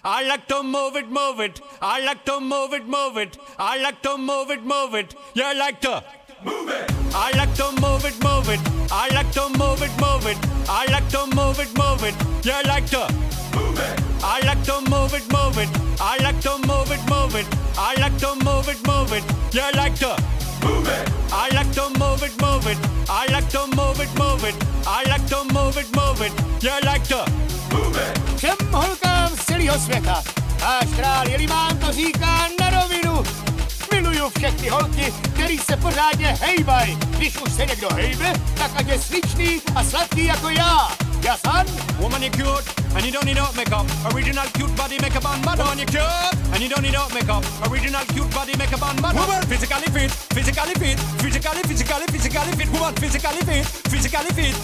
I like to move it, move it. I like to move it, move it. I like to move it, move it. You like to move it. I like to move it, move it. I like to move it, move it. I like to move it, move it. You like to move it. I like to move it, move it. I like to move it, move it. I like to move it, move it. You like to move it. I like to move it, move it. I like to move it, move it. I like to move it, move it. You like to move it. Všem holkám z celého světa. Náš král Jelimán to říká na rovinu. Miluju všechny holky, který se pořádně hejbaj. Když už se někdo hejbe, tak ať je sličný a sladký jako já. Jasan? Woman, you cute, and you don't need no makeup. Original cute body makeup on body. Woman, you cute, and you don't need no makeup. Original cute body makeup on body. Woman, physically fit, physically fit, physically fit. Woman, physically fit, physically fit,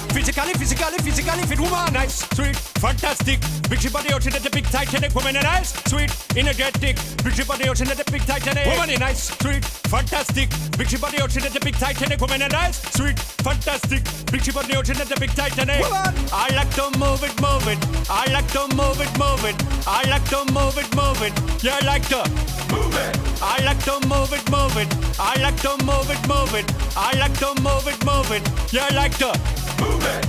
physically fit. Woman, nice, sweet, fantastic. Big body ocean at the big Titanic. Woman, nice, sweet, energetic. Big body ocean at the big Titanic. Woman, nice, sweet, fantastic. Big body ocean at the big Titanic. Woman, nice, sweet, fantastic. Big body ocean at the big Titanic. Woman, I like to move it, move it. I like to move it, move it. I like to move it, move it. You like to move it. I like to move it, move it. I like to move it, move it. I like to move it, move it. You like to move it.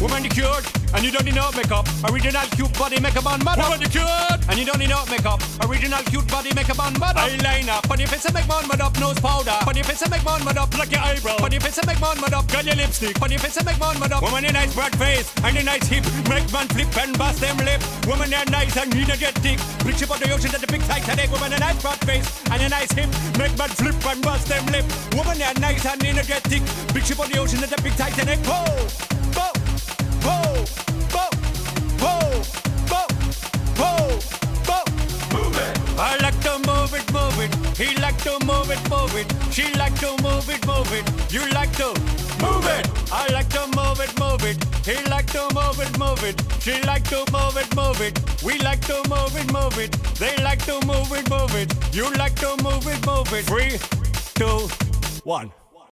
Woman, you cute, and you don't need no makeup. Original cute body makeup on body. Woman, you cute, and you don't need no makeup. Original cute body makeup on body. Eyeliner, on your face and make man mud up. Nose powder, on your face and make man mud up. Like your eyebrow, on your face and make man mud up. Girl, your lipstick, on your face and make man mud up. Woman, your nice broad face and your nice hip. Make man flip and bust them lip. Woman, you're nice and energetic. Big ship on the ocean at the big Titanic. Woman, a nice broad face and your nice hip. Make man flip and bust them lip. Woman, you're nice and energetic. Big ship on the ocean at the big Titanic. Whoa, whoa. Whoa, whoa, whoa, whoa, whoa, whoa. Move it. I like to move it, move it. He like to move it, move it. She like to move it, move it. You like to move it. I like to move it, move it. He like to move it, move it. She like to move it, move it. We like to move it, move it. They like to move it, move it. You like to move it, move it. 3, 2, 1.